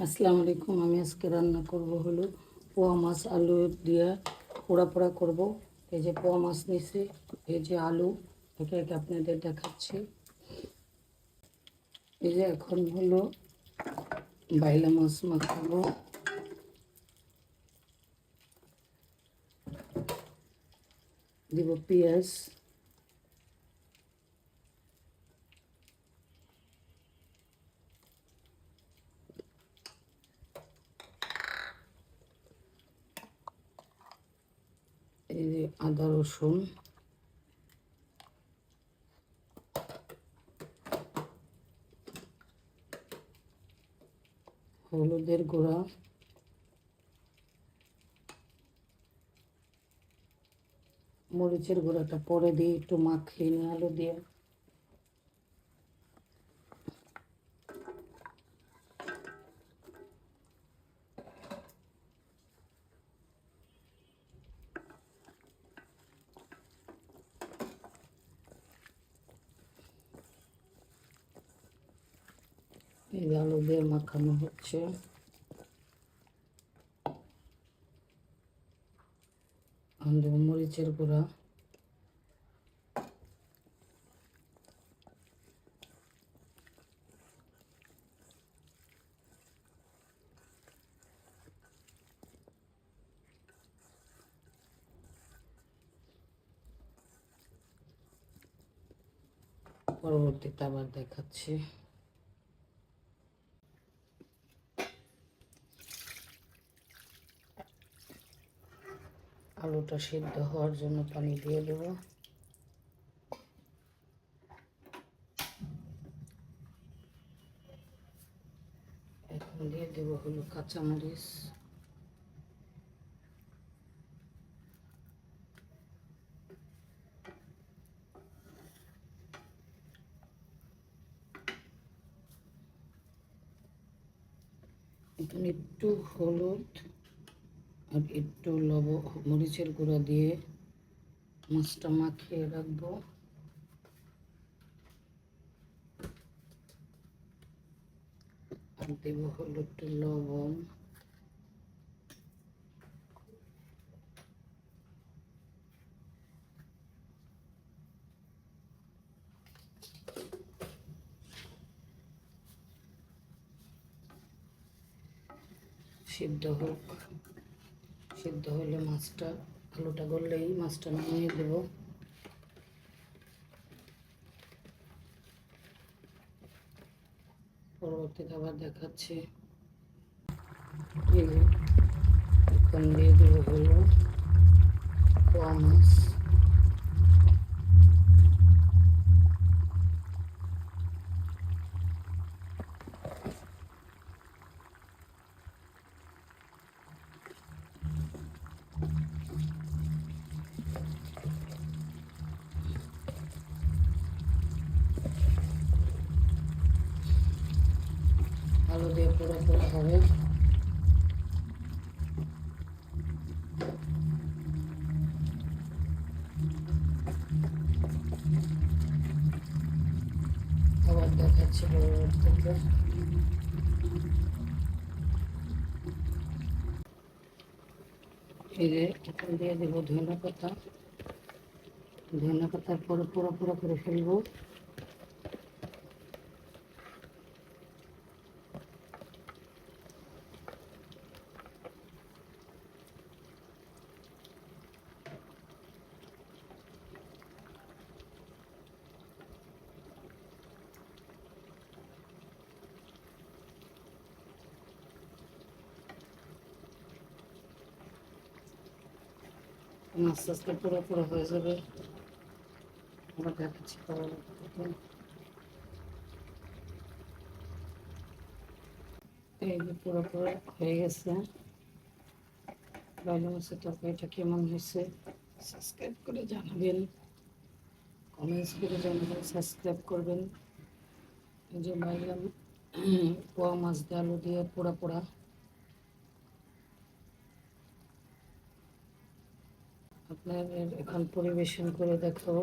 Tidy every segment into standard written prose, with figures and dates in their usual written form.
আসসালামু আলাইকুম। আমি আজকে রান্না করব হলো পোয়া মাছ আলু দিয়ে পোড়া পোড়া করব। এই যে পোয়া মাছ নিছি, এই যে আলু, একে একে আপনাদের দেখাচ্ছি। এই যে এখন হলো বাইলা মাছ মাখাবো। দিব পেঁয়াজ, এই যে আদা রসুন, হলুদের গুঁড়া, মরিচের গুঁড়াটা পরে দিয়ে একটু মাখিয়ে নিয়ে আলু দিয়ে। এই যে আলু দিয়ে মাখানো হচ্ছে। মরিচের গুঁড়া, পরবর্তীতে আবার দেখাচ্ছি। আলুটা সিদ্ধ হওয়ার জন্য পানি দিয়ে দেবো। এখন দিয়ে দেবো হলো কাঁচামরিচ, এখন একটু হলুদ আর একটু মরিচের গুঁড়া দিয়ে মাছটা মাখিয়ে রাখবো। আর দেব হলো একটু লবণ, সিদ্ধ হোক। সিদ্ধ হলে মাছটা, আলুটা গললেই মাছটা নামিয়ে দেব। পরবর্তীতে আবার দেখাচ্ছি। এখন দিয়ে দেবো হলো পোয়া মাছ। আলু দিয়ে পোড়া পোড়া হবে। আবার দেখাচ্ছি পরবর্তীতে। এই যে এখন দিয়ে দেবো ধনে পাতা। ধনে পাতার পরে পোড়া পোড়া করে ফেলবো। আস্তে আস্তে পুরো পুরো হয়ে যাবে। আবার দেখাচ্ছি পরবর্তীতে। এই যে পুরো পুরো হয়ে গেছে। বাইলা মাছের তরকারিটা কেমন হয়েছে সাবস্ক্রাইব করে জানাবেন, কমেন্টস করে জানাবেন, সাবস্ক্রাইব করবেন। এই যে বাইলা পোয়া মাছ দিয়ে আলু দিয়ে পোড়া পোড়া। আপনাদের এখন পরিবেশন করে দেখাবো।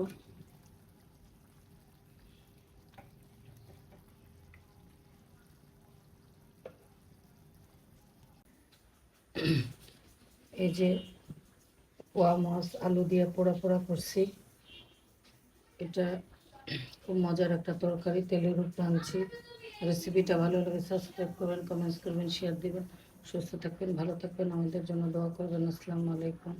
এই যে পোয়া মাছ আলু দিয়ে পোড়া পোড়া করছি, এটা খুব মজার একটা তরকারি, তেলের উপর আনছি। রেসিপিটা ভালো লাগে সাবস্ক্রাইব করবেন, কমেন্টস করবেন, শেয়ার দিবেন। সুস্থ থাকবেন, ভালো থাকবেন, আমাদের জন্য দোয়া করবেন। আসসালামু আলাইকুম।